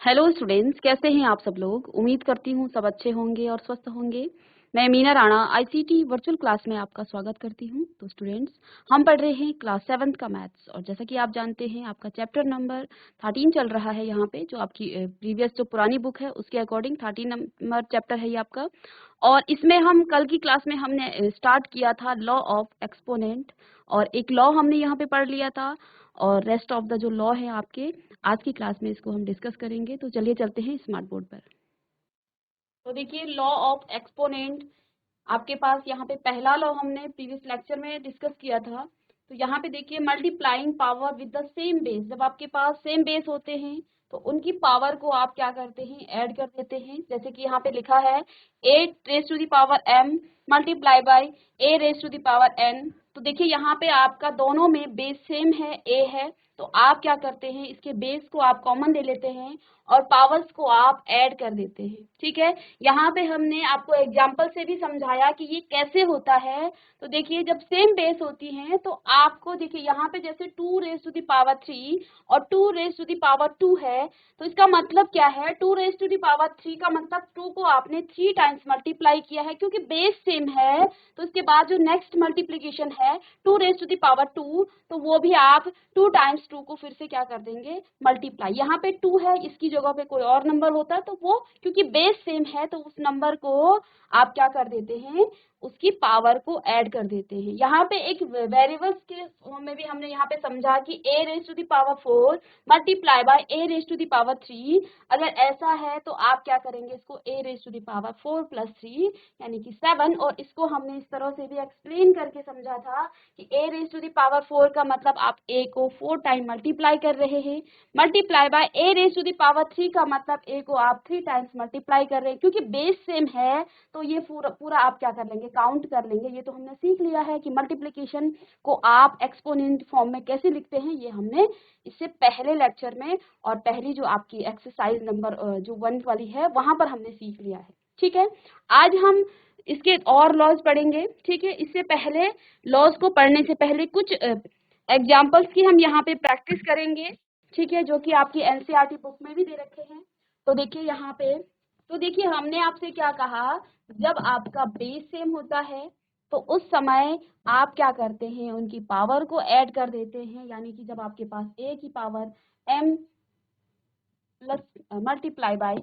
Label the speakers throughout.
Speaker 1: Hello students, कैसे हैं आप सब लोग। उम्मीद करती हूँ सब अच्छे होंगे और स्वस्थ होंगे। मैं Meena Rana ICT virtual class में आपका स्वागत करती हूँ। तो स्टूडेंट्स, हम पढ़ रहे हैं क्लास 7 का मैथ्स, और जैसा कि आप जानते हैं आपका चैप्टर नंबर 13 चल रहा है यहाँ पे। जो आपकी प्रीवियस जो पुरानी बुक है उसके अकॉर्डिंग 13 नंबर चैप्टर है ये आपका। और इसमें हम कल की क्लास में हमने स्टार्ट किया था लॉ ऑफ एक्सपोनेंट, और एक लॉ हमने यहाँ पे पढ़ लिया था। और रेस्ट ऑफ द जो लॉ है आपके, आज की क्लास में इसको हम डिस्कस करेंगे। तो चलिए चलते हैं स्मार्ट बोर्ड पर। तो देखिए, लॉ ऑफ एक्सपोनेंट आपके पास यहाँ पे पहला लॉ हमने प्रीवियस लेक्चर में डिस्कस किया था। तो यहाँ पे देखिए, multiplying power with the same base. जब आपके पास सेम बेस होते हैं तो उनकी पावर को आप क्या करते हैं, ऐड कर देते हैं। जैसे कि यहाँ पे लिखा है 8 raise to the power m multiply by a raise to the power n। तो देखिए यहाँ पे आपका दोनों में बेस सेम है, a है। तो आप क्या करते हैं, इसके बेस को आप कॉमन ले लेते हैं और पावर्स को आप ऐड कर देते हैं। ठीक है, यहाँ पे हमने आपको एग्जाम्पल से भी समझाया कि ये कैसे होता है। तो देखिए, जब सेम बेस होती हैं तो आपको देखिए यहाँ पे जैसे 2 रेज टू द पावर 3 और 2 रेज टू द पावर 2 है। तो इसका मतलब क्या है, 2 रेज टू द पावर 3 का मतलब 2 को आपने 3 टाइम्स मल्टीप्लाई किया है, क्योंकि बेस सेम है। तो इसके बाद जो नेक्स्ट मल्टीप्लीकेशन है 2 रेज टू द पावर 2, तो वो भी आप 2 टाइम्स 2 को फिर से क्या कर देंगे, मल्टीप्लाई। यहाँ पे 2 है, इसकी जगह पे कोई और नंबर होता तो वो क्योंकि बेस सेम है तो उस नंबर को आप क्या कर देते हैं, उसकी पावर को ऐड कर देते हैं। यहाँ पे एक वेरिएबल्स के फॉर्म में भी हमने यहाँ पे समझा कि a raise to the power 4 multiply by a raise to the power 3। अगर ऐसा है तो आप क्या करेंगे, इसको a raise to the power 4 plus 3 यानी कि 7। और इसको हमने इस तरह से भी एक्सप्लेन करके समझा था कि a raise to the power 4 का मतलब आप a को 4 टाइम मल्टीप्लाई कर रहे हैं, multiply by a raise to the power 3 का मतलब a को आप 3 टाइम्स मल्टीप्लाई कर रहे हैं। क्योंकि बेस सेम है तो ये पूरा आप क्या कर लेंगे, काउंट कर लेंगे। ये तो हमने सीख लिया है कि मल्टीप्लिकेशन को आप एक्सपोनेंट फॉर्म में कैसे लिखते हैं, ये हमने इससे पहले लेक्चर में और पहली जो आपकी एक्सरसाइज नंबर जो 1 वाली है वहां पर हमने सीख लिया है। ठीक है, आज हम इसके और लॉज पढ़ेंगे। ठीक है, इससे पहले लॉज को पढ़ने से पहले कुछ एग्जाम्पल्स की हम यहाँ पे प्रैक्टिस करेंगे। ठीक है, जो कि आपकी एनसीईआरटी बुक में भी दे रखे हैं। तो देखिए यहाँ पे, तो देखिए हमने आपसे क्या कहा, जब आपका बेस सेम होता है तो उस समय आप क्या करते हैं, उनकी पावर को ऐड कर देते हैं। यानी कि जब आपके पास a की power m plus multiply by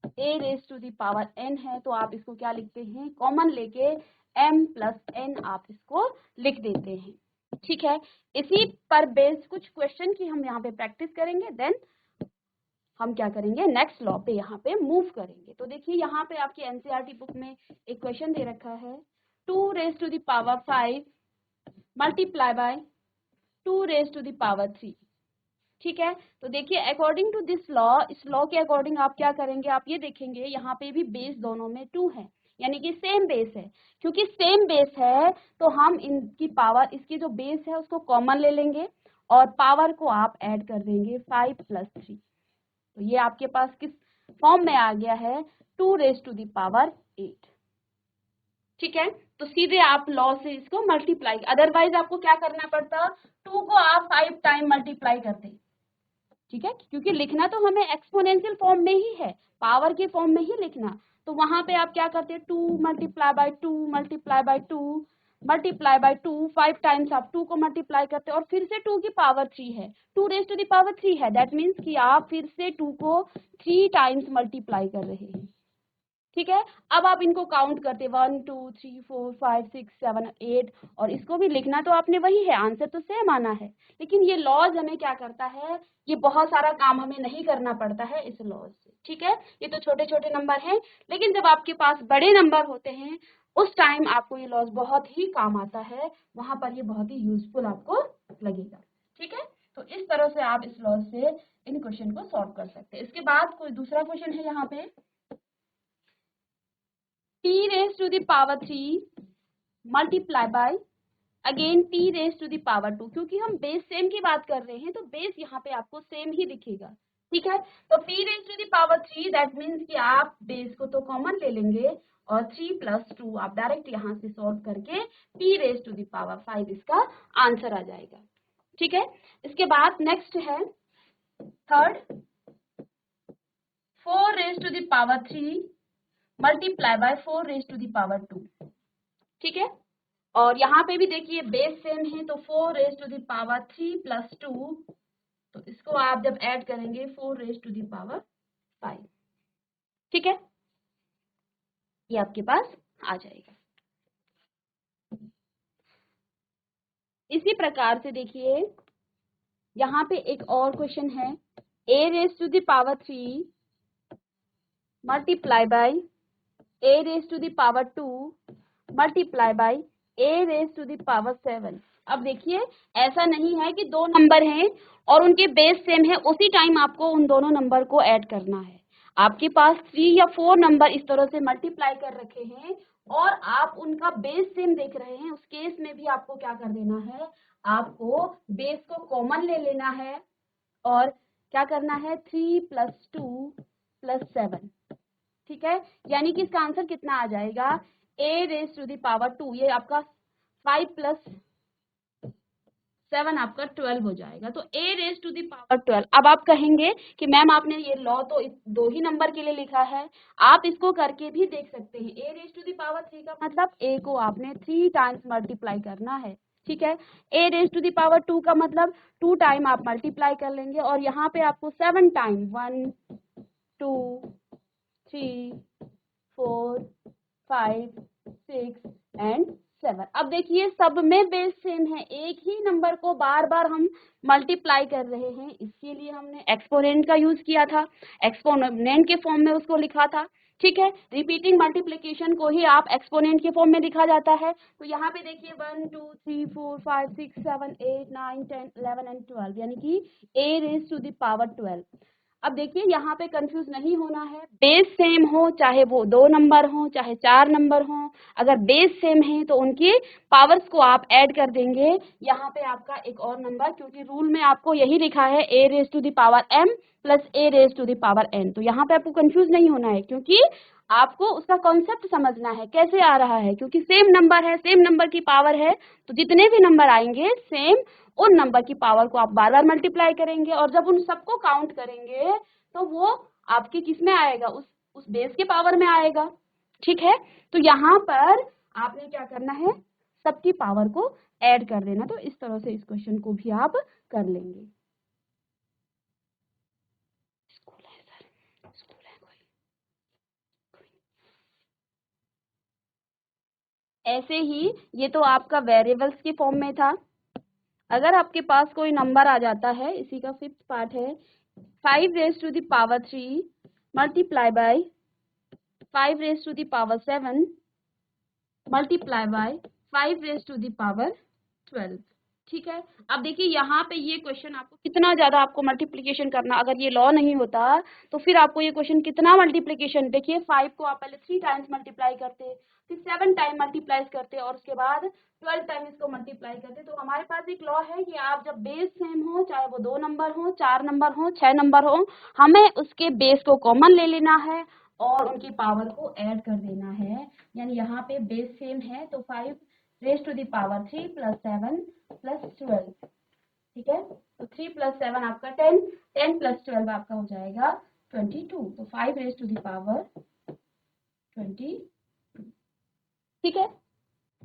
Speaker 1: a raise to the power n है, तो आप इसको क्या लिखते हैं, कॉमन लेके m प्लस n आप इसको लिख देते हैं। ठीक है, इसी पर बेस कुछ क्वेश्चन की हम यहाँ पे प्रैक्टिस करेंगे, देन हम क्या करेंगे, नेक्स्ट लॉ पे यहाँ पे मूव करेंगे। तो देखिए यहाँ पे आपकी एनसीईआरटी बुक में एक क्वेश्चन दे रखा है 2 raise to the power 5 multiply by 2 raise to the power 3। ठीक है, तो देखिए अकॉर्डिंग टू दिस लॉ, इस लॉ के अकॉर्डिंग आप क्या करेंगे, आप ये देखेंगे यहाँ पे भी बेस दोनों में 2 है, यानी कि सेम बेस है। क्योंकि सेम बेस है तो हम इनकी पावर, इसकी जो बेस है उसको कॉमन ले लेंगे और पावर को आप ऐड कर देंगे 5 प्लस 3। तो ये आपके पास किस फॉर्म में आ गया है, 2 रेज टू द पावर 8। ठीक है, तो सीधे आप लॉ से इसको मल्टीप्लाई, अदरवाइज आपको क्या करना पड़ता, 2 को आप 5 टाइम मल्टीप्लाई करते। ठीक है, क्योंकि लिखना तो हमें एक्सपोनेंशियल फॉर्म में ही है, पावर के फॉर्म में ही लिखना। तो वहां पे आप क्या करते हैं, 2 multiply by 2 multiply by 2 multiply by 2, 5 times आप 2 को मल्टीप्लाई करते हैं और फिर से 2 की पावर 3 है, 2 रेज टू द पावर 3 है। दैट मीन्स कि आप फिर से 2 को 3 टाइम्स मल्टीप्लाई कर रहे हैं। ठीक है, अब आप इनको काउंट करते 1 2 3 4 5 6 7 8, और इसको भी लिखना तो आपने वही है, आंसर तो सेम आना है। लेकिन ये लॉज हमें क्या करता है, ये बहुत सारा काम हमें नहीं करना पड़ता है इस लॉज से। ठीक है, ये तो छोटे छोटे नंबर हैं, लेकिन जब आपके पास बड़े नंबर होते हैं उस टाइम आपको ये लॉज बहुत ही काम आता है, वहां पर ये बहुत ही यूजफुल आपको लगेगा। ठीक है, तो इस तरह से आप इस लॉज से इन क्वेश्चन को सॉल्व कर सकते हैं। इसके बाद कोई दूसरा क्वेश्चन है यहाँ पे, t raised to the power 3 multiply by again t raised to the power 2। क्योंकि हम बेस सेम की बात कर रहे हैं तो बेस यहाँ पे आपको सेम ही दिखेगा। ठीक है, तो p raised to the power 3, that means कि आप बेस को तो कॉमन ले लेंगे और 3 प्लस 2 आप डायरेक्ट यहाँ से सॉल्व करके p raised to the power 5 इसका आंसर आ जाएगा। ठीक है, इसके बाद नेक्स्ट है third 4 raise to the power 3 multiply by 4 raise to the power 2। ठीक है, और यहाँ पे भी देखिए बेस सेम है, तो 4 raise to the power 3 plus 2, तो इसको आप जब ऐड करेंगे 4 रेज टू द पावर 5। ठीक है, ये आपके पास आ जाएगा। इसी प्रकार से देखिए यहाँ पे एक और क्वेश्चन है, a raise to the power 3 multiply by a raise to the power 2 multiply by a raise to the power 7। अब देखिए ऐसा नहीं है कि दो नंबर हैं और उनके बेस सेम है, उसी टाइम आपको उन दोनों नंबर को ऐड करना है। आपके पास 3 या 4 नंबर इस तरह से मल्टीप्लाई कर रखे हैं और आप उनका बेस सेम देख रहे हैं, उस केस में भी आपको क्या कर देना है, आपको बेस को कॉमन ले लेना है और क्या करना है, 3 प्लस 2 प्लस 7। ठीक है, यानी कि इसका आंसर कितना आ जाएगा, a raise to the power 2, ये आपका 5 प्लस 7 आपका 12 हो जाएगा। तो a raise to the power 12। अब आप कहेंगे कि मैम आपने ये लॉ तो दो ही नंबर के लिए लिखा है, आप इसको करके भी देख सकते हैं। a raise to the power 3 का मतलब a को आपने 3 टाइम्स मल्टीप्लाई करना है। ठीक है, a raise to the power 2 का मतलब 2 टाइम आप मल्टीप्लाई कर लेंगे और यहाँ पे आपको 7 टाइम 1 2 3 4 5 6 एंड 7। अब देखिए सब में बेस सेम है, एक ही नंबर को बार बार हम मल्टीप्लाई कर रहे हैं, इसके लिए हमने एक्सपोनेंट का यूज किया था, एक्सपोनेंट के फॉर्म में उसको लिखा था। ठीक है, रिपीटिंग मल्टीप्लिकेशन को ही आप एक्सपोनेंट के फॉर्म में लिखा जाता है। तो यहाँ पे देखिए 1 2 3 4 5 6 7 8 9 10 11 एंड 12, यानी कि a raise to the power 12। अब देखिए यहाँ पे कंफ्यूज नहीं होना है, बेस सेम हो चाहे वो दो नंबर हो चाहे चार नंबर हो, अगर बेस सेम है तो उनकी पावर्स को आप ऐड कर देंगे। यहाँ पे आपका एक और नंबर, क्योंकि रूल में आपको यही लिखा है a raise to the power m plus a raise to the power n, तो यहाँ पे आपको कंफ्यूज नहीं होना है, क्योंकि आपको उसका कॉन्सेप्ट समझना है कैसे आ रहा है, क्योंकि सेम नंबर है, सेम नंबर की पावर है, तो जितने भी नंबर आएंगे सेम उन नंबर की पावर को आप बार बार मल्टीप्लाई करेंगे और जब उन सबको काउंट करेंगे तो वो आपके किस में आएगा, उस बेस के पावर में आएगा। ठीक है, तो यहाँ पर आपने क्या करना है, सबकी पावर को ऐड कर देना। तो इस तरह से इस क्वेश्चन को भी आप कर लेंगे। स्कूल है सर, स्कूल है कोई। ऐसे ही ये तो आपका वेरिएबल्स के फॉर्म में था। अगर आपके पास कोई नंबर आ जाता है, इसी का फिफ्थ पार्ट है, 5 raise to the power 3 multiply by 5 raise to the power 7 multiply by 5 raise to the power 12। ठीक है, अब देखिए यहाँ पे ये क्वेश्चन आपको कितना ज्यादा आपको मल्टीप्लिकेशन करना, अगर ये लॉ नहीं होता तो फिर आपको ये क्वेश्चन कितना मल्टीप्लिकेशन, देखिए 5 को आप पहले 3 टाइम्स मल्टीप्लाई करते, फिर 7 टाइम मल्टीप्लाई करते और उसके बाद 12 टाइम इसको मल्टीप्लाई करते। तो हमारे पास एक लॉ है कि आप जब बेस सेम हो, चाहे वो 2 नंबर हो, 4 नंबर हो, 6 नंबर हो, हमें उसके बेस को कॉमन ले लेना है और उनकी पावर को ऐड कर देना है। यानी यहाँ पे बेस सेम है तो 5 raise to the power 3 plus 7 plus 12। ठीक है, तो 3 प्लस 7 आपका 10, 10 प्लस 12 आपका हो जाएगा 22, तो 5 रेज टू द पावर 22। ठीक है,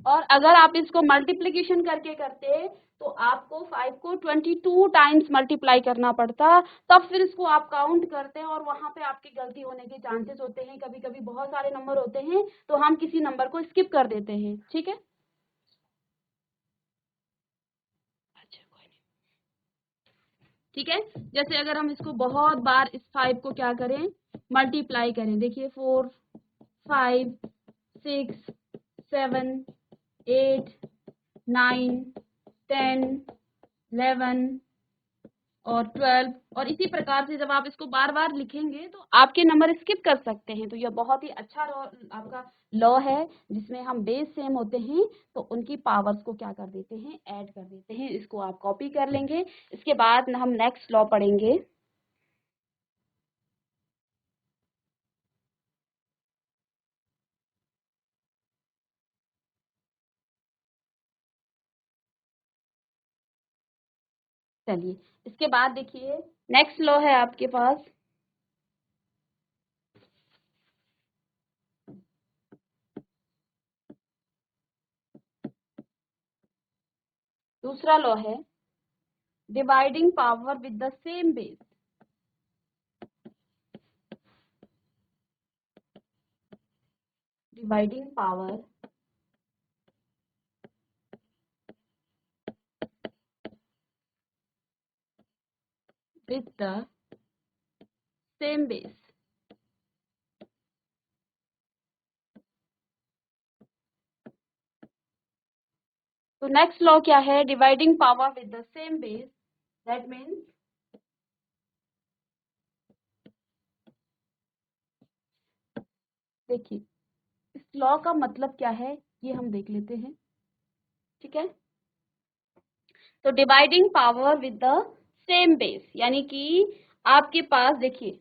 Speaker 1: और अगर आप इसको मल्टीप्लिकेशन करके करते तो आपको 5 को 22 टाइम्स मल्टीप्लाई करना पड़ता, तब फिर इसको आप काउंट करते हैं और वहां पे आपकी गलती होने के चांसेस होते हैं। कभी कभी बहुत सारे नंबर होते हैं तो हम किसी नंबर को स्किप कर देते हैं। ठीक है, अच्छा कोई नहीं। ठीक है, जैसे अगर हम इसको बहुत बार इस 5 को क्या करें, मल्टीप्लाई करें, देखिए 4 5 6 7 8 9 10 11 और 12, और इसी प्रकार से जब आप इसको बार बार लिखेंगे तो आपके नंबर स्किप कर सकते हैं। तो यह बहुत ही अच्छा आपका लॉ है जिसमें हम बेस सेम होते हैं तो उनकी पावर्स को क्या कर देते हैं, ऐड कर देते हैं। इसको आप कॉपी कर लेंगे, इसके बाद हम नेक्स्ट लॉ पढ़ेंगे। चलिए इसके बाद देखिए नेक्स्ट लॉ है आपके पास दूसरा लॉ है dividing power with the same base. Dividing power with the same base। तो नेक्स्ट लॉ क्या है, dividing power with the same base. That means देखिए इस लॉ का मतलब क्या है ये हम देख लेते हैं, ठीक है। तो dividing power with the same base यानी कि आपके पास देखिए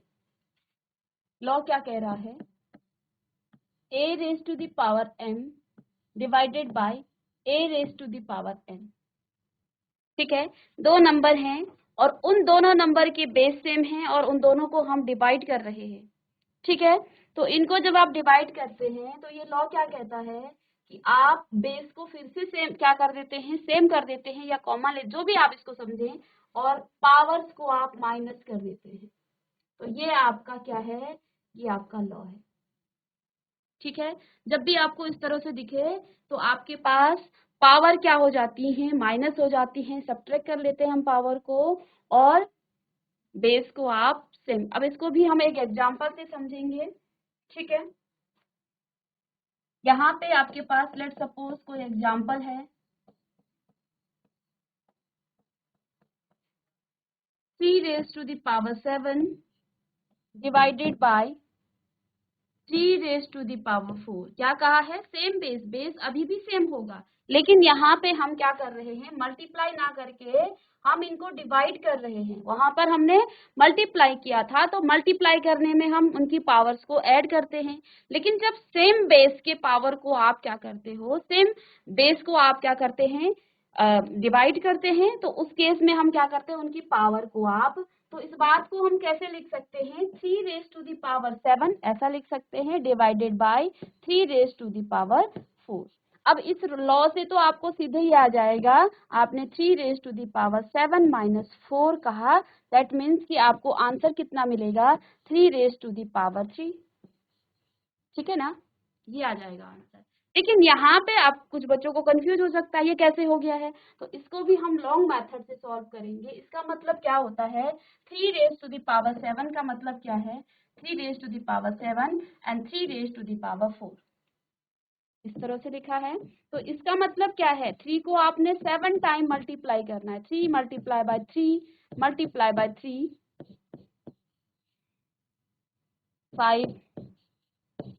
Speaker 1: लॉ क्या कह रहा है, a raise to the power m divided by a raise to the power n। ठीक है, दो नंबर हैं और उन दोनों नंबर के बेस सेम हैं और उन दोनों को हम डिवाइड कर रहे हैं, ठीक है। तो इनको जब आप डिवाइड करते हैं तो ये लॉ क्या कहता है कि आप बेस को फिर से सेम क्या कर देते हैं, सेम कर देते हैं या कॉमा ले, जो भी आप इसको समझें, और पावर्स को आप माइनस कर देते हैं। तो ये आपका क्या है, ये आपका लॉ है, ठीक है। जब भी आपको इस तरह से दिखे तो आपके पास पावर क्या हो जाती है, माइनस हो जाती है, सब्ट्रैक्ट कर लेते हैं हम पावर को और बेस को आप सेम। अब इसको भी हम एक एग्जांपल से समझेंगे, ठीक है। यहाँ पे आपके पास लेट सपोज कोई एग्जांपल है 3 raise to the power 7 divided by 3 raise to the power 4। क्या कहा है, सेम बेस, बेस अभी भी सेम होगा, लेकिन यहाँ पे हम क्या कर रहे हैं, मल्टीप्लाई ना करके हम इनको डिवाइड कर रहे हैं। वहां पर हमने मल्टीप्लाई किया था तो मल्टीप्लाई करने में हम उनकी पावर्स को ऐड करते हैं, लेकिन जब सेम बेस के पावर को आप क्या करते हो, सेम बेस को आप क्या करते हैं, डिवाइड करते हैं, तो उस केस में हम क्या करते हैं, उनकी पावर को आप, तो इस बात को हम कैसे लिख सकते हैं, 3 रेज टू द पावर 7 ऐसा लिख सकते हैं divided by 3 raise to the power 4। अब इस लॉ से तो आपको सीधे ही आ जाएगा, आपने 3 raise to the power 7 minus 4 कहा, दैट मीन्स कि आपको आंसर कितना मिलेगा, 3 रेज टू द पावर 3, ठीक है ना, ये आ जाएगा आंसर। लेकिन यहाँ पे आप कुछ बच्चों को कंफ्यूज हो सकता है ये कैसे हो गया है, तो इसको भी हम लॉन्ग मेथड से सॉल्व करेंगे। इसका मतलब क्या होता है, 3 रेज टू द पावर 7 का मतलब क्या है, 3 raise to the power 7 and 3 raise to the power 4 इस तरह से लिखा है। तो इसका मतलब क्या है, 3 को आपने 7 टाइम मल्टीप्लाई करना है, 3 multiply by 3 multiply by 3 5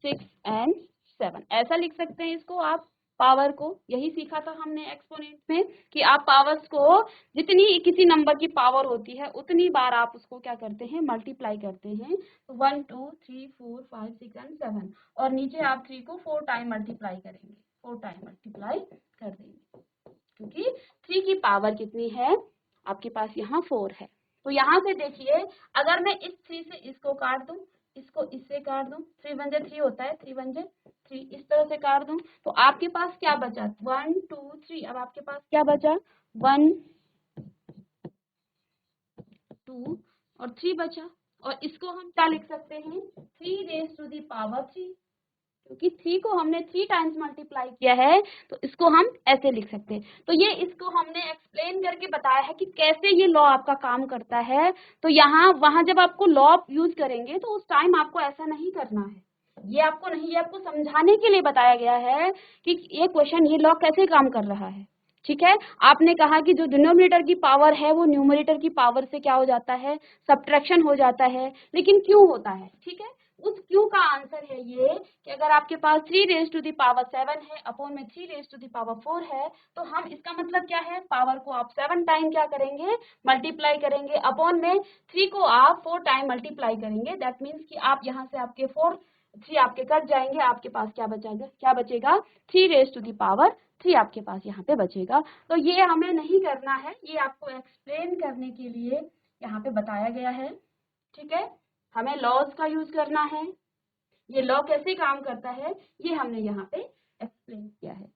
Speaker 1: 6 and 7 ऐसा लिख सकते हैं इसको आप। पावर को यही सीखा था हमने एक्सपोनेंट में कि आप पावर्स को जितनी किसी नंबर की पावर होती है उतनी बार आप उसको क्या करते हैं, मल्टीप्लाई करते हैं। तो 1 2 3 4 5 6 एंड 7 और नीचे आप 3 को 4 टाइम मल्टीप्लाई करेंगे, 4 टाइम मल्टीप्लाई कर देंगे, क्योंकि 3 की पावर कितनी है आपके पास, यहाँ 4 है। तो यहाँ से देखिए अगर मैं इस 3 से इसको काट दूं, इसको इससे काट दूं, 3 1 3 होता है, 3 1 3 इस तरह से काट दूं, तो आपके पास क्या बचा, 1 2 3। अब आपके पास क्या बचा, 1 2 और 3 बचा, और इसको हम क्या लिख सकते हैं, 3 रेज टू दी पावर 3, क्योंकि 3 को हमने 3 टाइम्स मल्टीप्लाई किया है तो इसको हम ऐसे लिख सकते हैं। तो ये इसको हमने एक्सप्लेन करके बताया है कि कैसे ये लॉ आपका काम करता है। तो यहाँ वहां जब आपको लॉ यूज करेंगे तो उस टाइम आपको ऐसा नहीं करना है, ये आपको नहीं, ये आपको समझाने के लिए बताया गया है कि ये क्वेश्चन, ये लॉ कैसे काम कर रहा है, ठीक है। आपने कहा कि जो डिनोमिनेटर की पावर है वो न्यूमरेटर की पावर से क्या हो जाता है, सब्ट्रैक्शन हो जाता है, लेकिन क्यों होता है, ठीक है। उस क्यों का आंसर है ये कि अगर आपके पास 3 रेज टू दी पावर 7 है अपॉन में 3 रेज टू दी पावर 4 है, तो हम इसका मतलब क्या है, पावर को आप 7 टाइम क्या करेंगे, मल्टीप्लाई करेंगे, अपॉन में 3 को आप 4 टाइम मल्टीप्लाई करेंगे। दैट मीन्स कि आप यहाँ से आपके 4 3 आपके कट जाएंगे, आपके पास क्या बचेगा, 3 रेज टू दी पावर 3 आपके पास यहाँ पे बचेगा। तो ये हमें नहीं करना है, ये आपको एक्सप्लेन करने के लिए यहाँ पे बताया गया है। ठीक है, हमें लॉज का यूज करना है, ये लॉ कैसे काम करता है ये हमने यहाँ पे एक्सप्लेन किया है।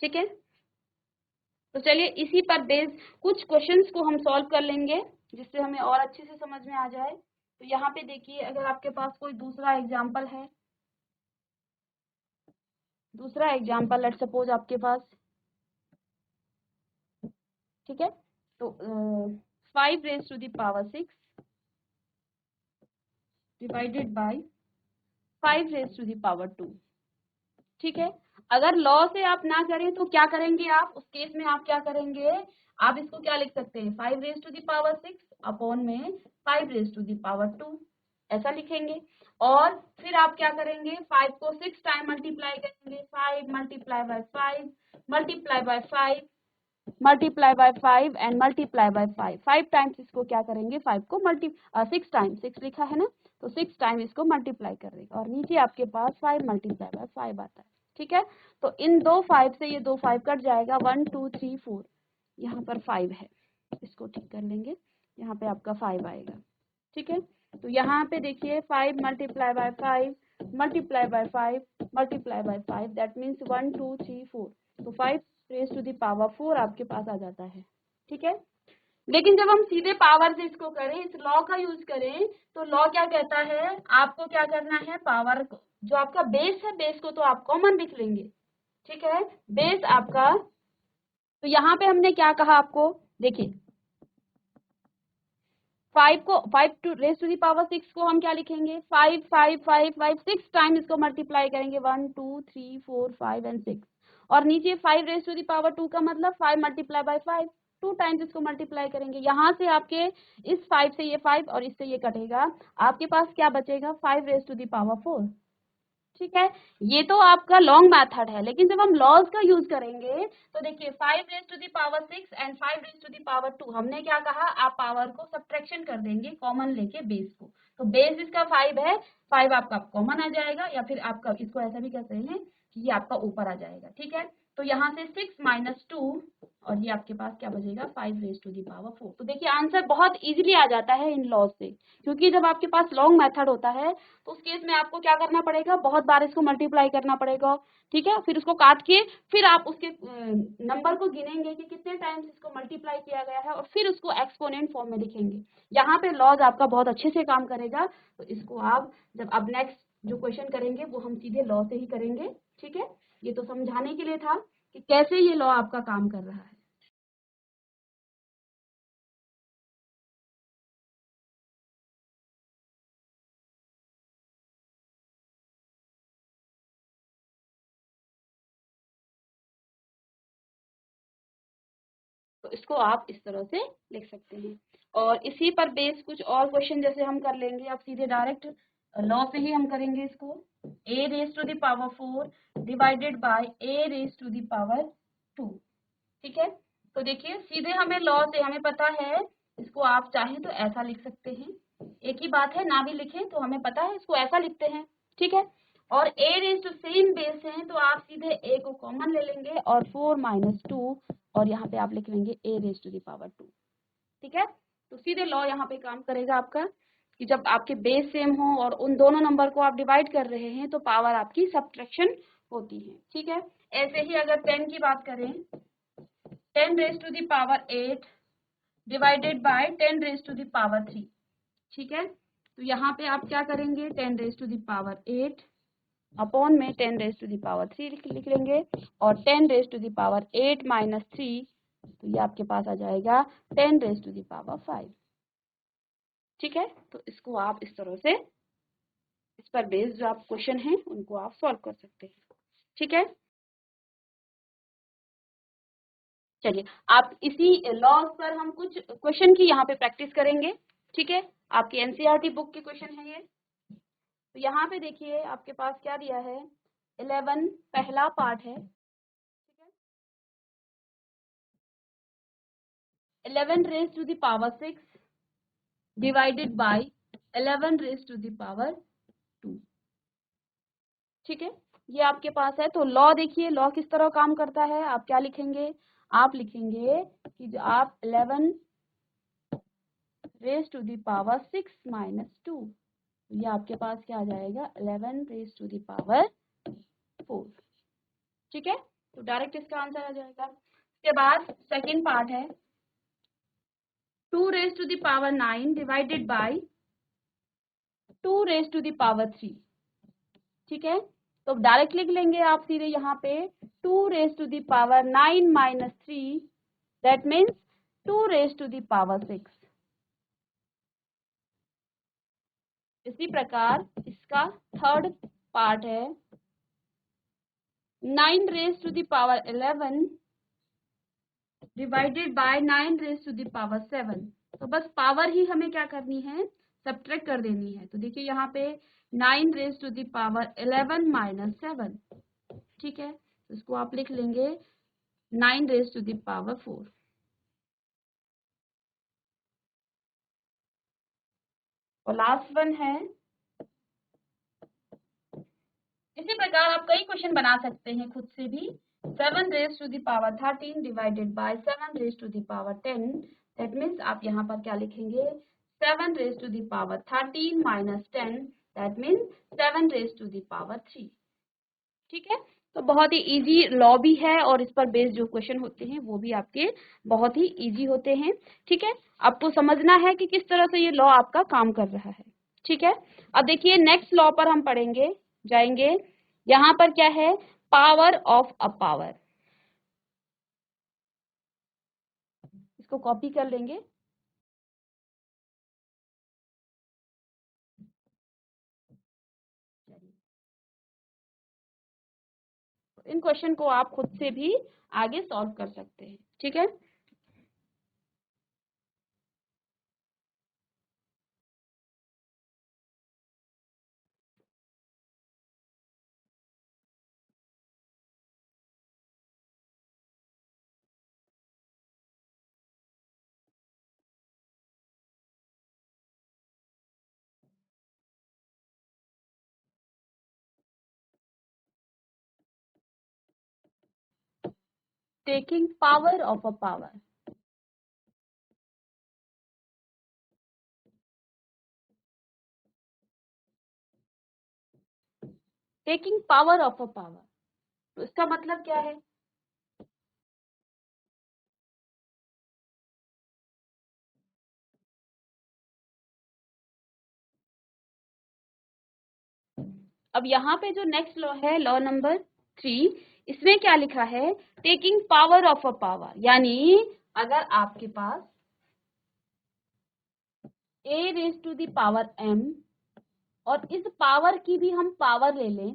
Speaker 1: ठीक है, तो चलिए इसी पर बेस कुछ क्वेश्चंस को हम सॉल्व कर लेंगे जिससे हमें और अच्छे से समझ में आ जाए। तो यहाँ पे देखिए, अगर आपके पास कोई दूसरा एग्जाम्पल है, दूसरा एग्जाम्पल लेट सपोज आपके पास, ठीक है, तो 5 raise to the power 6 divided by 5 raise to the power 2। ठीक है, अगर लॉ से आप ना करें तो क्या करेंगे आप, उस केस में आप क्या करेंगे, आप इसको क्या लिख सकते हैं, 5 raise to the power 6 upon में 5 रेज टू द पावर 2, ऐसा लिखेंगे। और फिर आप क्या करेंगे, 5 को 6 टाइम मल्टीप्लाई करेंगे, 5 multiply by 5 multiply by 5 multiply by 5 and multiply by 5, 5 times इसको क्या करेंगे, 5 को 6 टाइम 6 लिखा है ना, तो 6 टाइम इसको मल्टीप्लाई कर देगा और नीचे आपके पास 5 मल्टीप्लाई बाय 5 आता है। ठीक है, तो इन दो 5 से ये दो 5 कट जाएगा, 1 2 3 4, यहाँ पर 5 है, इसको ठीक कर लेंगे, यहाँ पे आपका 5 आएगा। ठीक है, तो यहाँ पे देखिए 5 multiply by 5 multiply by 5 multiply by 5, that means 1 2 3 4, तो 5 रेज टू द पावर 4 आपके पास आ जाता है। ठीक है, लेकिन जब हम सीधे पावर से इसको करें, इस लॉ का यूज करें, तो लॉ क्या कहता है, आपको क्या करना है, पावर को, जो आपका बेस है, बेस को तो आप कॉमन लिख लेंगे। ठीक है, बेस आपका, तो यहाँ पे हमने क्या कहा आपको, देखिए 5 to raise to the power 6 को हम क्या लिखेंगे, 5 5 5 5 6 टाइम इसको मल्टीप्लाई करेंगे, 1 2 3 4 5 एंड 6, और नीचे 5 रेज टू दी पावर 2 का मतलब 5 मल्टीप्लाई बाय 5, 2 टाइम्स इसको मल्टीप्लाई करेंगे, यहाँ से आपके इस 5 से ये 5 और इससे ये कटेगा, आपके पास क्या बचेगा, 5 रेज टू दी पावर 4। ठीक है, ये तो आपका लॉन्ग मेथड है, लेकिन जब हम लॉज का यूज करेंगे तो देखिए 5 raise to the power 6 and 5 raise to the power 2, हमने क्या कहा, आप पावर को सब्ट्रैक्शन कर देंगे कॉमन लेके बेस को, तो बेस इसका 5 है, 5 आपका कॉमन आ जाएगा, या फिर आपका इसको ऐसा भी कहते हैं कि ये आपका ऊपर आ जाएगा। ठीक है, तो यहाँ से 6 माइनस 2 और ये आपके पास क्या बचेगा, 5 रेज टू दी पावर 4। तो देखिए आंसर बहुत इजीली आ जाता है इन लॉज से, क्योंकि जब आपके पास लॉन्ग मेथड होता है तो उस केस में आपको क्या करना पड़ेगा, बहुत बार इसको मल्टीप्लाई करना पड़ेगा। ठीक है, फिर उसको काट के फिर आप उसके नंबर को गिनेंगे कि कितने टाइम्स इसको मल्टीप्लाई किया गया है और फिर उसको एक्सपोनेंट फॉर्म में लिखेंगे। यहाँ पे लॉज आपका बहुत अच्छे से काम करेगा, तो इसको आप जब अब नेक्स्ट जो क्वेश्चन करेंगे वो हम सीधे लॉ से ही करेंगे। ठीक है, ये तो समझाने के लिए था कि कैसे ये लॉ आपका काम कर रहा है। तो इसको आप इस तरह से लिख सकते हैं, और इसी पर बेस कुछ और क्वेश्चन जैसे हम कर लेंगे, अब सीधे डायरेक्ट लॉ से ही हम करेंगे इसको, a raise to the power 4 divided by a raise to the power 2। ठीक है, तो देखिए सीधे हमें लॉ से हमें पता है, इसको आप चाहें तो ऐसा लिख सकते हैं, एक ही बात है, ना भी लिखें तो हमें पता है, इसको ऐसा लिखते हैं। ठीक है, और a raise to same base है तो आप सीधे a को कॉमन ले लेंगे और 4 माइनस 2 और यहाँ पे आप लिख लेंगे a raise to the power 2। ठीक है, तो सीधे लॉ यहाँ पे काम करेगा आपका कि जब आपके बेस सेम हो और उन दोनों नंबर को आप डिवाइड कर रहे हैं तो पावर आपकी सब्ट्रैक्शन होती है। ठीक है, ऐसे ही अगर 10 की बात करें, 10 raise to the power 8 divided by 10 raise to the power 3। ठीक है, तो यहाँ पे आप क्या करेंगे, 10 raise to the power 8 upon में 10 रेज टू द पावर 3 लिख लेंगे, और 10 raise to the power 8 minus 3, तो ये आपके पास आ जाएगा 10 रेज टू द पावर 5। ठीक है, तो इसको आप इस तरह से इस पर बेस्ड जो आप क्वेश्चन हैं उनको आप सॉल्व कर सकते हैं। ठीक है, चलिए आप इसी लॉज पर हम कुछ क्वेश्चन की यहाँ पे प्रैक्टिस करेंगे। ठीक है, आपकी एनसीईआरटी बुक के क्वेश्चन है ये। तो यहाँ पे देखिए आपके पास क्या दिया है, 11 पहला पार्ट है। ठीक है, 11 raise to the power 6 divided by 11 raise to the power 2। ठीक है, ये आपके पास है। तो लॉ देखिए, लॉ किस तरह काम करता है। आप क्या लिखेंगे, आप लिखेंगे कि जो आप 11 raise to the power 6 minus 2, ये आपके पास क्या आ जाएगा, 11 रेज टू द पावर 4। ठीक है, तो डायरेक्ट इसका आंसर आ जाएगा। उसके बाद सेकंड पार्ट है 2 raise to the power 9 divided by 2 raise to the power 3। ठीक है, तो डायरेक्ट लिख लेंगे आप सीधे यहाँ पे 2 raise to the power 9 minus 3, that means 2 raise to the power 6। इसी प्रकार इसका थर्ड पार्ट है 9 raise to the power 11 divided by 9 raise to the power 7। तो बस पावर ही हमें क्या करनी है, सब्ट्रैक्ट कर देनी है। तो देखिए यहाँ पे 9 raise to the power 11 minus 7। ठीक है, तो इसको आप लिख लेंगे 9 रेज टू द पावर 4। और लास्ट वन है, इसी प्रकार आप कई क्वेश्चन बना सकते हैं खुद से भी। 7 raise to the power 13 divided by 7 raise to the power 10, that means आप यहाँ पर क्या लिखेंगे, 7 raise to the power 13 minus 10, that means 7 raise to the power 3। ठीक है, तो बहुत ही इजी लॉ भी है और इस पर बेस्ड जो क्वेश्चन होते हैं वो भी आपके बहुत ही इजी होते हैं। ठीक है, आपको समझना है कि किस तरह से ये लॉ आपका काम कर रहा है। ठीक है, अब देखिए नेक्स्ट लॉ पर हम पढ़ेंगे जाएंगे। यहाँ पर क्या है, पावर ऑफ अ पावर। इसको कॉपी कर लेंगे। इन क्वेश्चन को आप खुद से भी आगे सॉल्व कर सकते हैं। ठीक है, taking power of a power. Taking power of a power, तो इसका मतलब क्या है, अब यहाँ पे जो नेक्स्ट लॉ है, लॉ नंबर 3, इसमें क्या लिखा है, taking power of a power, यानी अगर आपके पास a raise to the power m और इस पावर की भी हम पावर ले लें,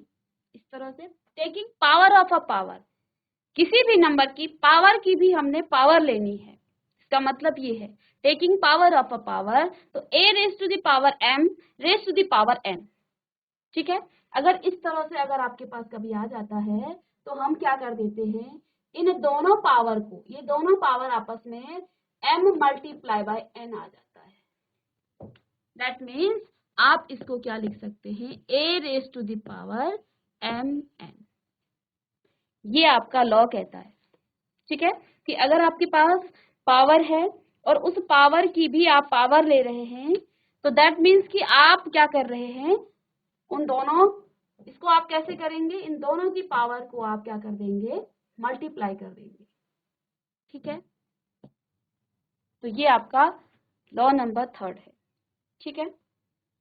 Speaker 1: इस तरह से taking power of a power, किसी भी नंबर की पावर की भी हमने पावर लेनी है। इसका मतलब ये है taking power of a power, तो a raise to the power m raise to the power n। ठीक है, अगर इस तरह से अगर आपके पास कभी आ जाता है तो हम क्या कर देते हैं, इन दोनों पावर को, ये दोनों पावर आपस में m मल्टीप्लाई बाय n आ जाता है। दैट मीन्स आप इसको क्या लिख सकते हैं, a raise to the power mn। ये आपका लॉ कहता है। ठीक है, कि अगर आपके पास पावर है और उस पावर की भी आप पावर ले रहे हैं, तो दैट मीन्स कि आप क्या कर रहे हैं, उन दोनों, इसको आप कैसे करेंगे, इन दोनों की पावर को आप क्या कर देंगे, मल्टीप्लाई कर देंगे। ठीक है, तो ये आपका लॉ नंबर 3 है। ठीक है,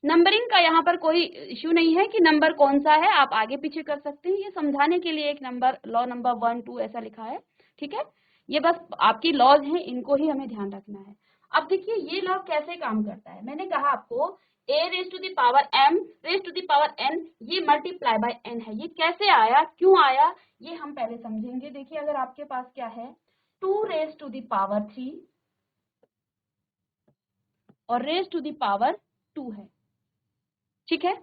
Speaker 1: नंबरिंग का यहाँ पर कोई इश्यू नहीं है कि नंबर कौन सा है, आप आगे पीछे कर सकते हैं। ये समझाने के लिए एक नंबर, लॉ नंबर 1 2 ऐसा लिखा है। ठीक है, ये बस आपकी लॉज हैं, इनको ही हमें ध्यान रखना है। अब देखिए ये लॉ कैसे काम करता है, मैंने कहा आपको a raise to the power m raise to the power n, ये मल्टीप्लाई बाय n है। ये कैसे आया, क्यों आया, ये हम पहले समझेंगे। देखिए अगर आपके पास क्या है, 2 रेज टू द पावर 3 और रेज टू द पावर 2 है। ठीक है,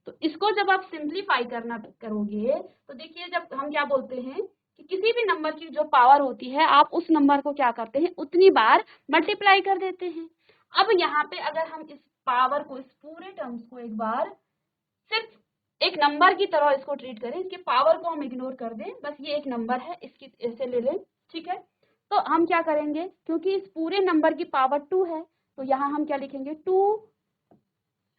Speaker 1: तो इसको जब आप सिंप्लीफाई करना करोगे तो देखिए, जब हम क्या बोलते हैं कि किसी भी नंबर की जो पावर होती है आप उस नंबर को क्या करते हैं, उतनी बार मल्टीप्लाई कर देते हैं। अब यहाँ पे अगर हम इस पावर को, इस पूरे टर्म्स को एक बार सिर्फ एक नंबर की तरह इसको ट्रीट करें, इसके पावर को हम इग्नोर कर दें, बस ये एक नंबर है, इसकी ऐसे ले लें, ठीक है। तो हम क्या करेंगे, क्योंकि इस पूरे नंबर की पावर 2 है, तो यहाँ हम क्या लिखेंगे, 2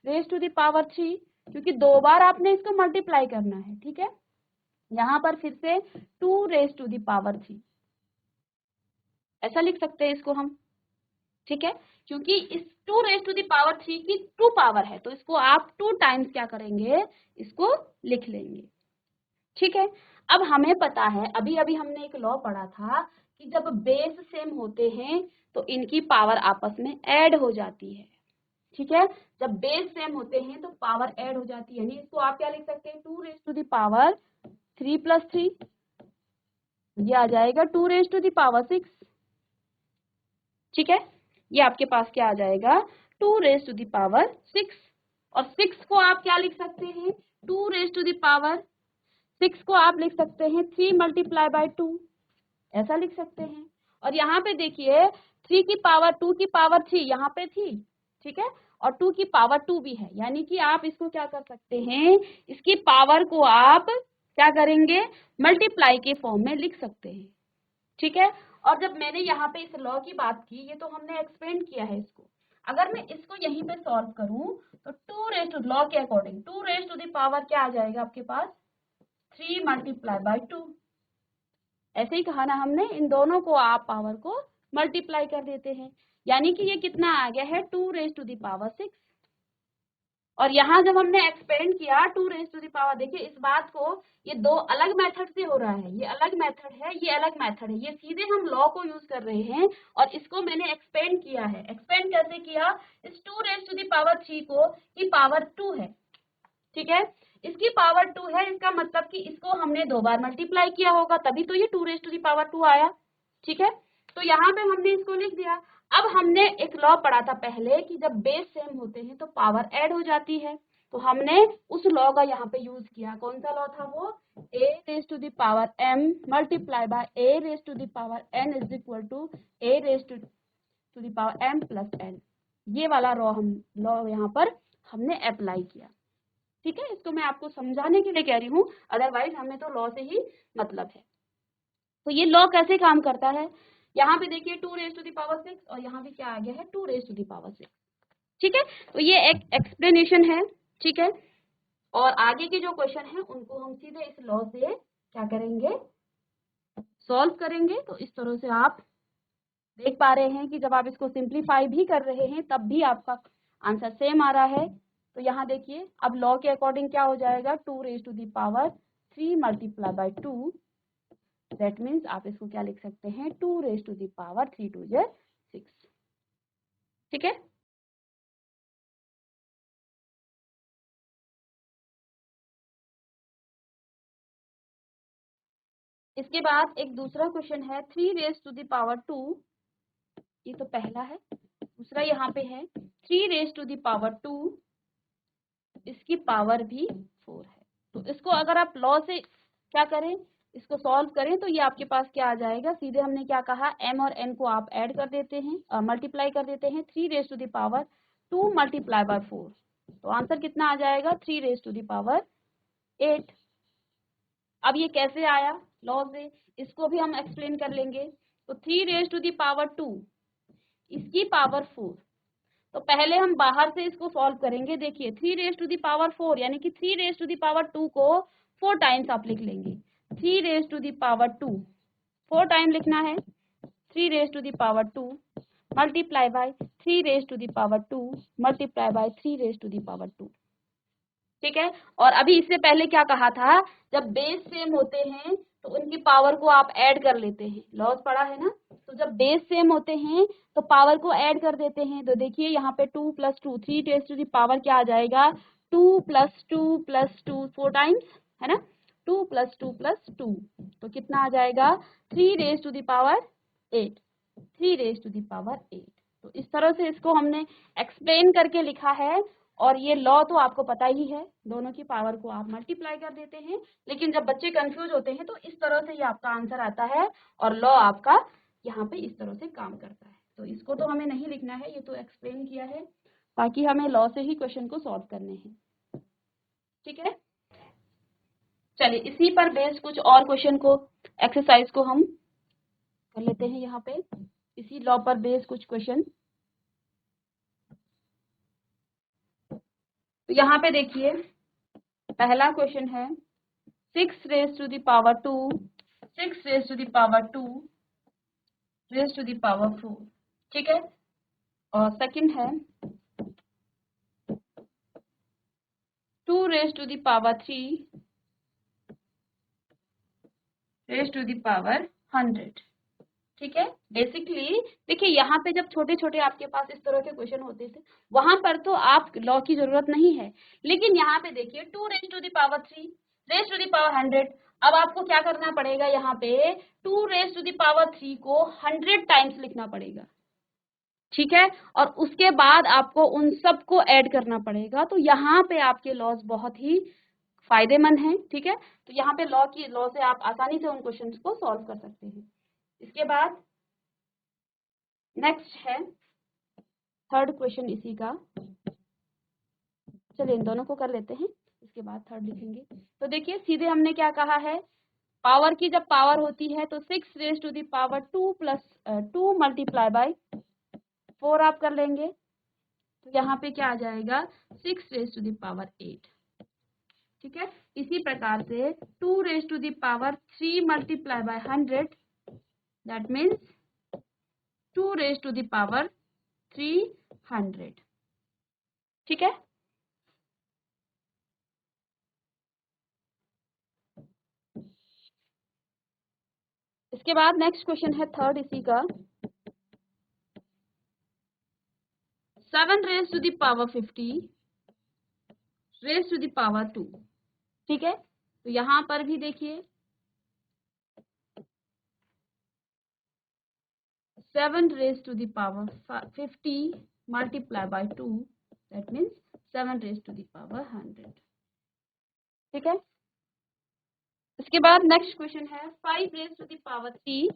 Speaker 1: रेज टू द पावर 3, क्योंकि 2 बार आपने इसको मल्टीप्लाई करना है, ठीक है। यहाँ पर फिर से 2 रेज टू द पावर 3 ऐसा लिख सकते हैं इसको हम, ठीक है, क्योंकि इस 2 रेज टू द पावर 3 की 2 पावर है, तो इसको आप 2 टाइम्स क्या करेंगे, इसको लिख लेंगे, ठीक है। अब हमें पता है, अभी अभी हमने एक लॉ पढ़ा था कि जब बेस सेम होते हैं तो इनकी पावर आपस में ऐड हो जाती है, ठीक है। जब बेस सेम होते हैं तो पावर ऐड हो जाती है, यानी इसको आप क्या लिख सकते हैं, 2 raise to the power 3 plus 3, ये आ जाएगा 2 रेज टू द पावर 6, ठीक है। ये आपके पास क्या आ जाएगा, 2 रेज टू द पावर 6, और 6 को आप क्या लिख सकते हैं, 2 रेज टू द पावर 6 को आप लिख सकते हैं 3 मल्टीप्लाई बाय 2, ऐसा लिख सकते हैं। और यहाँ पे देखिए 3 की पावर 2 की पावर 3 यहाँ पे थी, ठीक है, और 2 की पावर 2 भी है, यानी कि आप इसको क्या कर सकते हैं, इसकी पावर को आप क्या करेंगे, मल्टीप्लाई के फॉर्म में लिख सकते हैं, ठीक है। और जब मैंने यहाँ पे इस लॉ की बात की, ये तो हमने एक्सपेंड किया है इसको, अगर मैं इसको यहीं पे सॉल्व करूं तो 2 रेज टू लॉ के according 2 raise to the power क्या आ जाएगा आपके पास, 3 मल्टीप्लाई बाय 2, ऐसे ही कहा ना हमने, इन दोनों को आप पावर को मल्टीप्लाई कर देते हैं, यानी कि ये कितना आ गया है, 2 रेज टू द पावर 6। और यहाँ जब हमने एक्सपेंड किया 2 रेज टू द पावर, देखिए इस बात को, ये 2 अलग मेथड से हो रहा है, ये अलग मेथड है, ये अलग मेथड है, ये सीधे हम लॉ को यूज कर रहे हैं, और इसको मैंने एक्सपेंड किया है। एक्सपेंड कैसे किया, इस 2 रेज टू द पावर 3 को की पावर 2 है, ठीक है, इसकी पावर 2 है, इसका मतलब कि इसको हमने 2 बार मल्टीप्लाई किया होगा, तभी तो ये 2 रेज टू द पावर 2 आया, ठीक है। तो यहाँ पे हमने इसको लिख दिया। अब हमने एक लॉ पढ़ा था पहले कि जब बेस सेम होते हैं तो पावर ऐड हो जाती है, तो हमने उस लॉ का यहाँ पे यूज किया। कौन सा लॉ था वो, a raise to the power m multiply by a raise to the power n is equal to a raise to the power m plus n, ये वाला लॉ यहाँ पर हमने अप्लाई किया, ठीक है। इसको मैं आपको समझाने के लिए कह रही हूँ, अदरवाइज हमें तो लॉ से ही मतलब है। तो ये लॉ कैसे काम करता है, यहाँ पे देखिए 2 रेज टू द पावर 6, और यहाँ पे क्या आ गया है, 2 रेज टू द पावर 6, ठीक है। तो ये एक एक्सप्लेनेशन है, ठीक है। और आगे के जो क्वेश्चन है उनको हम सीधे इस लॉ से क्या करेंगे, सॉल्व करेंगे। तो इस तरह से आप देख पा रहे हैं कि जब आप इसको सिंप्लीफाई भी कर रहे हैं तब भी आपका आंसर सेम आ रहा है। तो यहाँ देखिए अब लॉ के अकॉर्डिंग क्या हो जाएगा, 2 raise to the power 3 multiply by 2, that means आप इसको क्या लिख सकते हैं, 2 रेज टू द पावर 3 2 जा 6, ठीक है। इसके बाद एक दूसरा क्वेश्चन है 3 रेज टू द पावर 2, ये तो पहला है। दूसरा यहाँ पे है 3 रेज टू द पावर 2, इसकी पावर भी 4 है। तो इसको अगर आप लॉ से क्या करें, इसको सॉल्व करें, तो ये आपके पास क्या आ जाएगा, सीधे हमने क्या कहा, m और n को आप ऐड कर देते हैं, मल्टीप्लाई कर देते हैं, 3 raise to the power 2 multiply by 4, तो आंसर कितना आ जाएगा, 3 रेज टू द पावर 8। अब ये कैसे आया लॉ से, इसको भी हम एक्सप्लेन कर लेंगे। तो 3 रेज टू द पावर 2, इसकी पावर 4, तो पहले हम बाहर से इसको सॉल्व करेंगे। देखिए 3 रेज टू द पावर 4, यानी कि 3 रेज टू द पावर 2 को 4 टाइम्स आप लिख लेंगे, 3 raise to the power 2 4 time लिखना है, 3 raise to the power 2 multiply by 3 raise to the power 2 multiply by 3 raise to the power 2, ठीक है। और अभी इससे पहले क्या कहा था, जब बेस सेम होते हैं तो उनकी पावर को आप ऐड कर लेते हैं, लॉस पढ़ा है ना। तो जब बेस सेम होते हैं तो पावर को ऐड कर देते हैं। तो देखिए यहाँ पे 2 + 2 3 रेज टू द पावर क्या आ जाएगा, 2 + 2 + 2 4 टाइम्स, है ना, 2 + 2 + 2, तो कितना आ जाएगा, 3 raise to the power 8, 3 raise to the power 8। तो इस तरह से इसको हमने एक्सप्लेन करके लिखा है। और ये लॉ तो आपको पता ही है, दोनों की पावर को आप मल्टीप्लाई कर देते हैं। लेकिन जब बच्चे कंफ्यूज होते हैं तो इस तरह से ये आपका आंसर आता है और लॉ आपका यहाँ पे इस तरह से काम करता है। तो इसको तो हमें नहीं लिखना है, ये तो एक्सप्लेन किया है, ताकि हमें लॉ से ही क्वेश्चन को सॉल्व करने हैं। ठीक है, चलिए इसी पर बेस्ड कुछ और क्वेश्चन को, एक्सरसाइज को हम कर लेते हैं यहाँ पे, इसी लॉ पर बेस्ड कुछ क्वेश्चन। तो यहाँ पे देखिए पहला क्वेश्चन है 6 raise to the power 2, 6 raise to the power 2 raise to the power 4। ठीक है, और सेकंड है 2 raise to the power 3 raise to the power 100। ठीक है, बेसिकली देखिए यहाँ पे जब छोटे छोटे आपके पास इस तरह के क्वेश्चन होते थे वहां पर तो आप लॉ की जरूरत नहीं है, लेकिन यहाँ पे देखिए 2 raise to the power 3 raise to the power 100। अब आपको क्या करना पड़ेगा, यहाँ पे 2 रेज टू द पावर 3 को 100 टाइम्स लिखना पड़ेगा। ठीक है, और उसके बाद आपको उन सबको ऐड करना पड़ेगा। तो यहाँ पे आपके लॉज बहुत ही फायदेमंद हैं। ठीक है, तो यहाँ पे लॉ से आप आसानी से उन क्वेश्चंस को सॉल्व कर सकते हैं। इसके बाद नेक्स्ट है थर्ड क्वेश्चन इसी का, चलिए इन दोनों को कर लेते हैं, इसके बाद थर्ड लिखेंगे। तो देखिए सीधे हमने क्या कहा है, पावर की जब पावर होती है तो 6 raise to the power 2 plus 2 multiply by 4 आप कर लेंगे। तो यहाँ पे क्या आ जाएगा 6 रेज टू द पावर 8। ठीक है, इसी प्रकार से 2 raise to the power 3 multiply by 100, that means 2 raise to the power 300। ठीक है, इसके बाद नेक्स्ट क्वेश्चन है थर्ड इसी का 7 raise to the power 50 raise to the power 2। ठीक है, तो यहाँ पर भी देखिए 7 raise to the power 50 multiply by 2, that means 7 raise to the power 100। ठीक है, इसके बाद नेक्स्ट क्वेश्चन है 5 raise to the power 3,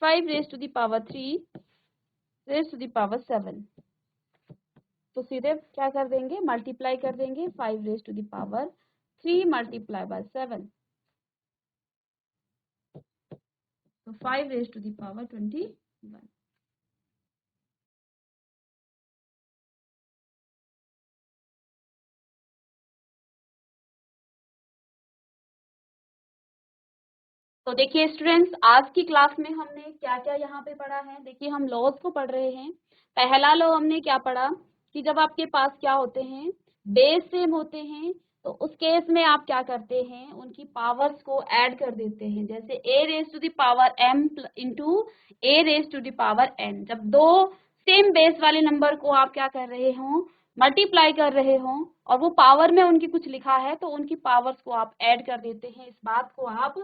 Speaker 1: 5 raise to the power 3 raise to the power 7। तो सीधे क्या कर देंगे, मल्टीप्लाई कर देंगे 5 raise to the power 3 multiply by 7, तो 5 रेज टू द पावर 21। तो देखिए स्टूडेंट्स, आज की क्लास में हमने क्या क्या यहाँ पे पढ़ा है। देखिए हम लॉज को पढ़ रहे हैं। पहला लॉ हमने क्या पढ़ा कि जब आपके पास क्या होते हैं, बेस सेम होते हैं, तो उस केस में आप क्या करते हैं, उनकी पावर्स को ऐड कर देते हैं। जैसे a raise to the power m into a raise to the power n। जब दो सेम बेस वाले नंबर को आप क्या कर रहे हो, मल्टीप्लाई कर रहे हो, और वो पावर में उनकी कुछ लिखा है, तो उनकी पावर्स को आप ऐड कर देते हैं। इस बात को आप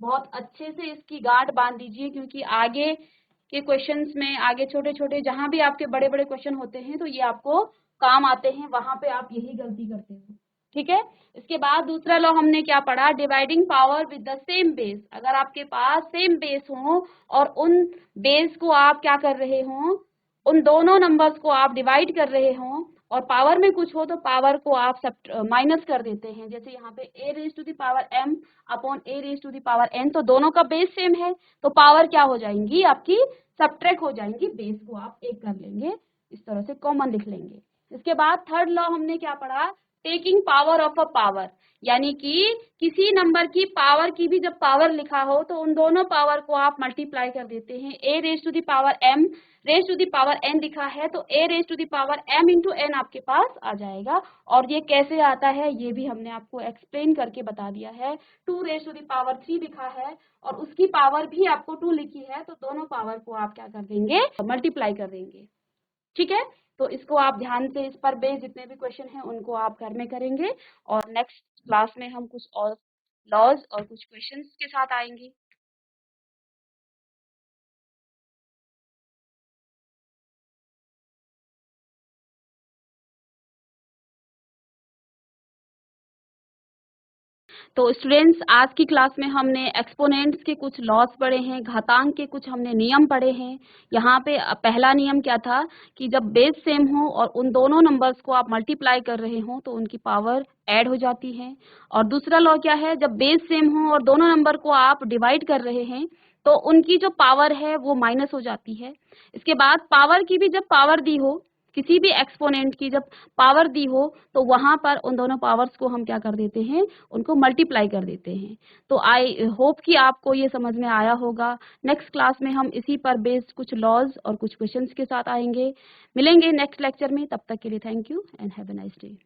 Speaker 1: बहुत अच्छे से इसकी गांठ बांध दीजिए, क्योंकि आगे के क्वेश्चंस में, आगे छोटे छोटे जहां भी आपके बड़े बड़े क्वेश्चन होते हैं तो ये आपको काम आते हैं, वहां पे आप यही गलती करते हो। ठीक है, इसके बाद दूसरा लॉ हमने क्या पढ़ा, dividing power with the same base. अगर आपके पास सेम बेस हो और उन बेस को आप क्या कर रहे हो, उन दोनों नंबर्स को आप डिवाइड कर रहे हो और पावर में कुछ हो तो पावर को आप सब माइनस कर देते हैं। जैसे यहाँ पे a raise to the power m upon a raise to the power n, तो दोनों का बेस सेम है, तो पावर क्या हो जाएंगी आपकी, सब्ट्रैक्ट हो जाएंगी, बेस को आप एक कर लेंगे, इस तरह से कॉमन लिख लेंगे। इसके बाद थर्ड लॉ हमने क्या पढ़ा, taking power of a power, यानी कि किसी नंबर की पावर की भी जब पावर लिखा हो तो उन दोनों पावर को आप मल्टीप्लाई कर देते हैं। a raise to the power m raise to the power n लिखा है, तो a raise to the power m into n आपके पास आ जाएगा। और ये कैसे आता है ये भी हमने आपको एक्सप्लेन करके बता दिया है। 2 रेज टू द पावर 3 लिखा है और उसकी पावर भी आपको 2 लिखी है, तो दोनों पावर को आप क्या कर देंगे, मल्टीप्लाई कर देंगे। ठीक है, तो इसको आप ध्यान से, इस पर बेस्ड जितने भी क्वेश्चन हैं उनको आप घर में करेंगे, और नेक्स्ट क्लास में हम कुछ और लॉज और कुछ क्वेश्चंस के साथ आएंगे। तो स्टूडेंट्स, आज की क्लास में हमने एक्सपोनेंट्स के कुछ लॉस पढ़े हैं, घातांक के कुछ हमने नियम पढ़े हैं। यहाँ पे पहला नियम क्या था कि जब बेस सेम हो और उन दोनों नंबर्स को आप मल्टीप्लाई कर रहे हो तो उनकी पावर ऐड हो जाती है। और दूसरा लॉ क्या है, जब बेस सेम हो और दोनों नंबर को आप डिवाइड कर रहे हैं तो उनकी जो पावर है वो माइनस हो जाती है। इसके बाद पावर की भी, जब पावर दी हो, किसी भी एक्सपोनेंट की जब पावर दी हो तो वहां पर उन दोनों पावर्स को हम क्या कर देते हैं, उनको मल्टीप्लाई कर देते हैं। तो आई होप कि आपको ये समझ में आया होगा। नेक्स्ट क्लास में हम इसी पर बेस्ड कुछ लॉज और कुछ क्वेश्चंस के साथ आएंगे। मिलेंगे नेक्स्ट लेक्चर में, तब तक के लिए thank you and have a nice day.